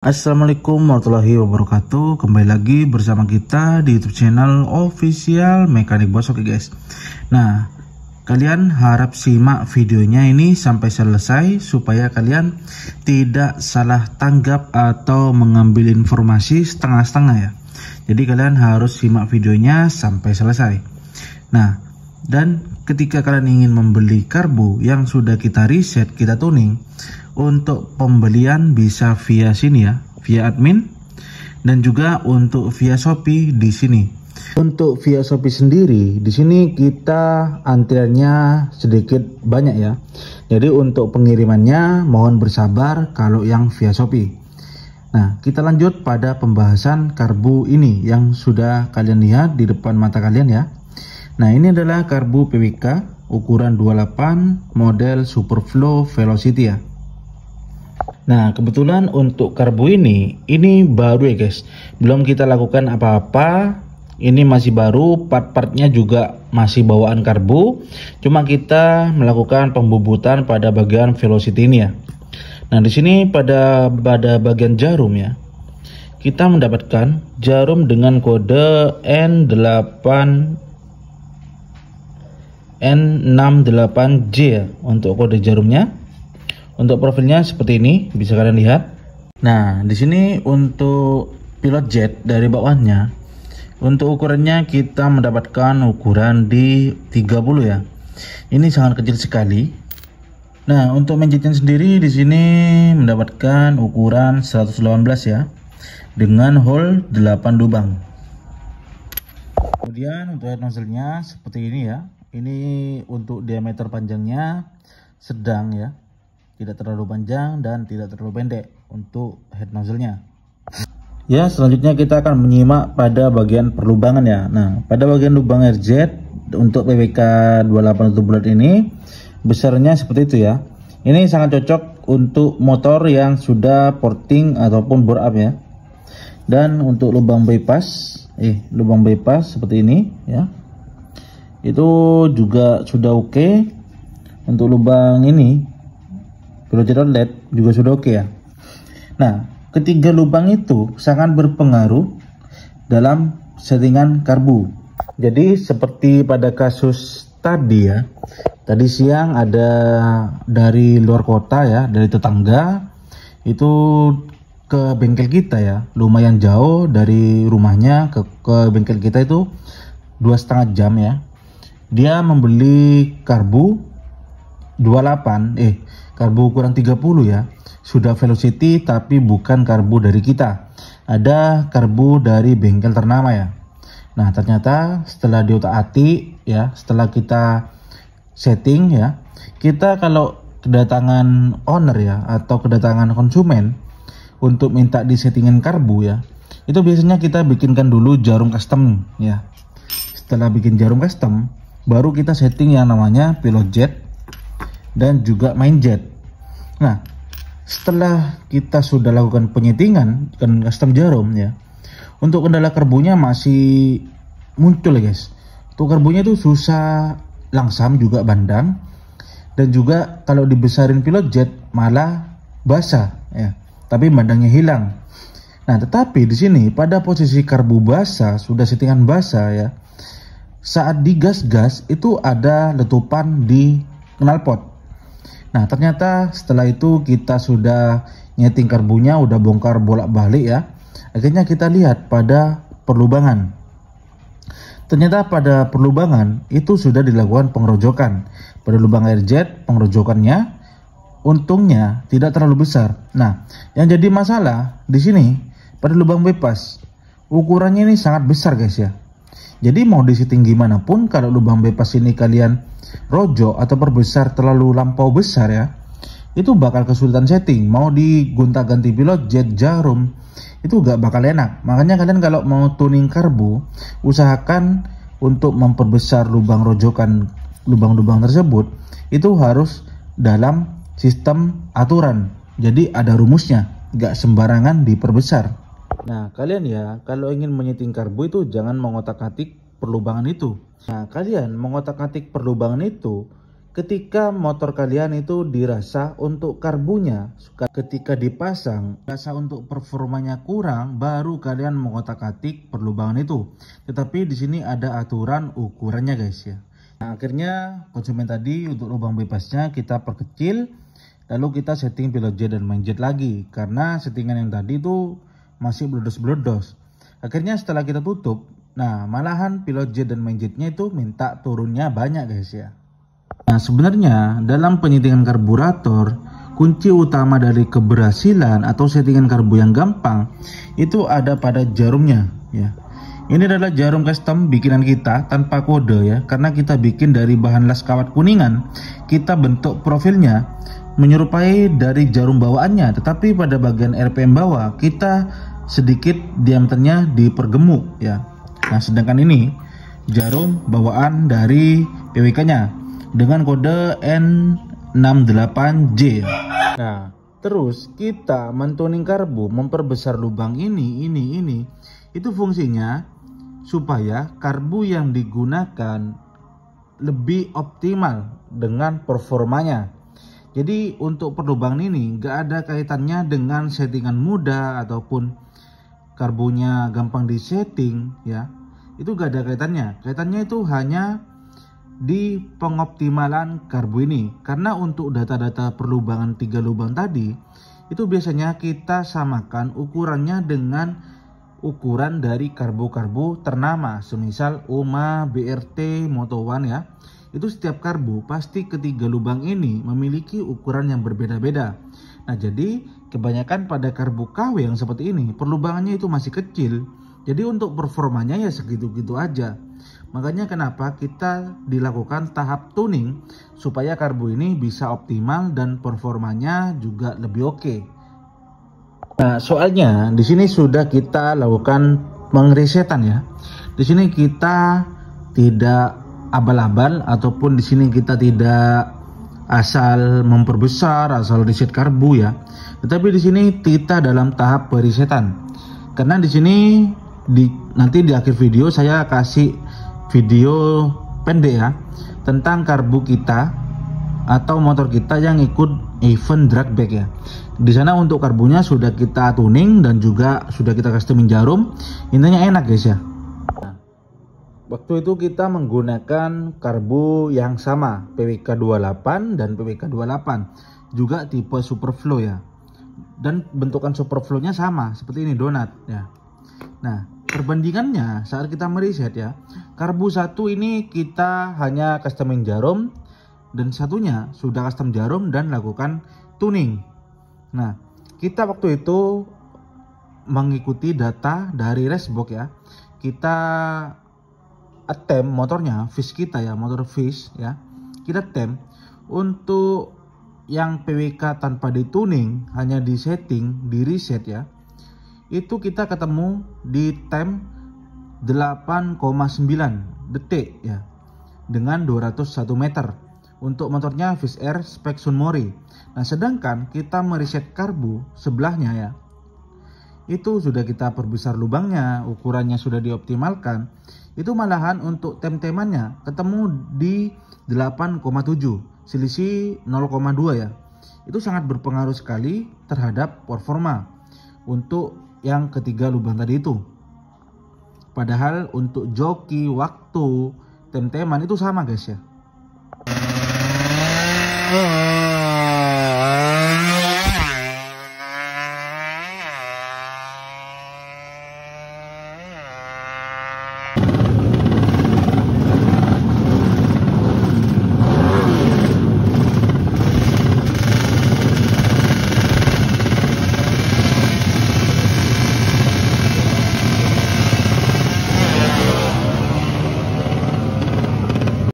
Assalamualaikum warahmatullahi wabarakatuh. Kembali lagi bersama kita di YouTube channel official Mekanik Bos. Oke guys, nah kalian harap simak videonya ini sampai selesai supaya kalian tidak salah tanggap atau mengambil informasi setengah-setengah ya. Jadi kalian harus simak videonya sampai selesai. Nah, dan ketika kalian ingin membeli karbu yang sudah kita riset, kita tuning, untuk pembelian bisa via sini ya, via admin, dan juga untuk via Shopee di sini. Untuk via Shopee sendiri di sini kita antriannya sedikit banyak ya. Jadi untuk pengirimannya mohon bersabar kalau yang via Shopee. Nah, kita lanjut pada pembahasan karbu ini yang sudah kalian lihat di depan mata kalian ya. Nah, ini adalah karbu PWK ukuran 28 model Superflow Velocity ya. Nah, kebetulan untuk karbu ini baru ya guys, belum kita lakukan apa-apa. Ini masih baru, part-partnya juga masih bawaan karbu, cuma kita melakukan pembubutan pada bagian velocity ini ya. Nah, di sini pada bagian jarum ya, kita mendapatkan jarum dengan kode N68J ya untuk kode jarumnya. Untuk profilnya seperti ini, bisa kalian lihat. Nah, di sini untuk pilot jet dari bawahnya, untuk ukurannya kita mendapatkan ukuran di 30 ya. Ini sangat kecil sekali. Nah, untuk menjetnya sendiri di sini mendapatkan ukuran 118 ya, dengan hole 8 lubang. Kemudian untuk head nozzle-nya seperti ini ya. Ini untuk diameter panjangnya sedang ya, tidak terlalu panjang dan tidak terlalu pendek untuk head nozzle-nya. Ya, selanjutnya kita akan menyimak pada bagian perlubangan ya. Nah, pada bagian lubang RZ untuk PWK 28 bulat ini besarnya seperti itu ya. Ini sangat cocok untuk motor yang sudah porting ataupun bore up ya. Dan untuk lubang bypass, seperti ini ya. Itu juga sudah oke. Untuk lubang ini pilot jet outlet juga sudah oke ya. Nah, ketiga lubang itu sangat berpengaruh dalam settingan karbu. Jadi seperti pada kasus tadi ya, tadi siang ada dari luar kota ya, dari tetangga itu ke bengkel kita ya, lumayan jauh dari rumahnya ke bengkel kita itu 2,5 jam ya. Dia membeli karbu 28 karbu ukuran 30 ya, sudah velocity tapi bukan karbu dari kita, ada karbu dari bengkel ternama ya. Nah, ternyata setelah diotak-atik ya, setelah kita setting ya, kita kalau kedatangan owner ya atau kedatangan konsumen untuk minta disettingin karbu ya, itu biasanya kita bikinkan dulu jarum custom ya. Setelah bikin jarum custom, baru kita setting yang namanya pilot jet dan juga main jet. Nah, setelah kita sudah lakukan penyetingan dan custom jarum ya, untuk kendala karbunya masih muncul ya guys. Untuk karbunya itu susah langsam juga bandang, dan juga kalau dibesarin pilot jet malah basah ya, tapi bandangnya hilang. Nah, tetapi di sini pada posisi karbu basah, sudah settingan basah ya, saat digas-gas itu ada letupan di knalpot. Nah, ternyata setelah itu kita sudah nyeting karbunya, udah bongkar bolak-balik ya. Akhirnya kita lihat pada perlubangan. Ternyata pada perlubangan itu sudah dilakukan pengerojokan. Pada lubang RZ pengerojokannya untungnya tidak terlalu besar. Nah, yang jadi masalah di sini pada lubang bypass, ukurannya ini sangat besar guys ya. Jadi mau disetting gimana pun, kalau lubang bypass ini kalian rojok atau perbesar terlalu lampau besar ya, itu bakal kesulitan setting. Mau digonta-ganti pilot jet, jarum, itu gak bakal enak. Makanya kalian kalau mau tuning karbu, usahakan untuk memperbesar lubang rojokan lubang-lubang tersebut itu harus dalam sistem aturan. Jadi ada rumusnya, gak sembarangan diperbesar. Nah, kalian ya kalau ingin menyeting karbu itu jangan mengotak-atik perlubangan itu. Nah, kalian mengotak-atik perlubangan itu Ketika motor kalian itu dirasa untuk karbunya, ketika dipasang, rasa untuk performanya kurang, baru kalian mengotak-atik perlubangan itu. Tetapi di sini ada aturan ukurannya guys ya. Nah, akhirnya konsumen tadi untuk lubang bebasnya kita perkecil, lalu kita setting pilot jet dan main jet lagi, karena settingan yang tadi itu masih bledos-bledos. Akhirnya setelah kita tutup, nah malahan pilot jet dan main jetnya itu minta turunnya banyak guys ya. Nah sebenarnya dalam penyetingan karburator, kunci utama dari keberhasilan atau settingan karbu yang gampang itu ada pada jarumnya ya. Ini adalah jarum custom bikinan kita tanpa kode ya, karena kita bikin dari bahan las kawat kuningan. Kita bentuk profilnya menyerupai dari jarum bawaannya, tetapi pada bagian RPM bawah kita sedikit diameternya dipergemuk ya. Nah sedangkan ini jarum bawaan dari PWK nya dengan kode N68J. Nah, terus kita mentuning karbu, memperbesar lubang ini. Itu fungsinya supaya karbu yang digunakan lebih optimal dengan performanya. Jadi untuk perlubangan ini nggak ada kaitannya dengan settingan mudah ataupun karbunya gampang disetting ya. Itu gak ada kaitannya. Kaitannya itu hanya di pengoptimalan karbu ini, karena untuk data-data perlubangan 3 lubang tadi itu biasanya kita samakan ukurannya dengan ukuran dari karbu-karbu ternama, semisal UMA, BRT, Moto One ya. Itu setiap karbu pasti ketiga lubang ini memiliki ukuran yang berbeda-beda. Nah jadi kebanyakan pada karbu KW yang seperti ini perlubangannya itu masih kecil, jadi untuk performanya ya segitu-gitu aja. Makanya kenapa kita dilakukan tahap tuning supaya karbu ini bisa optimal dan performanya juga lebih oke. Nah, soalnya di sini sudah kita lakukan pengresetan ya. Di sini kita tidak abal-abal ataupun di sini kita tidak asal memperbesar, asal reset karbu ya. Tetapi di sini kita dalam tahap perisetan. Karena di sini nanti di akhir video saya kasih video pendek ya tentang karbu kita atau motor kita yang ikut event drag back ya. Di sana untuk karbunya sudah kita tuning dan juga sudah kita customin jarum. Intinya enak guys ya. Nah, waktu itu kita menggunakan karbu yang sama, PWK 28 dan PWK 28, juga tipe Superflow ya. Dan bentukan Superflow-nya sama seperti ini, donat ya. Nah, perbandingannya saat kita mereset ya, karbu satu ini kita hanya customin jarum dan satunya sudah custom jarum dan lakukan tuning. Nah, kita waktu itu mengikuti data dari Racebox ya. Kita attempt motornya, fish kita ya, motor fish ya. Kita attempt untuk yang PWK tanpa dituning, hanya di setting, di reset ya. Itu kita ketemu di time 8,9 detik ya, dengan 201 meter untuk motornya Fish Air spek Sunmori. Nah sedangkan kita mereset karbu sebelahnya ya, itu sudah kita perbesar lubangnya, ukurannya sudah dioptimalkan, itu malahan untuk tem-temannya ketemu di 8,7, selisih 0,2 ya. Itu sangat berpengaruh sekali terhadap performa untuk yang ketiga lubang tadi itu. Padahal untuk joki, waktu, tem-teman itu sama guys ya.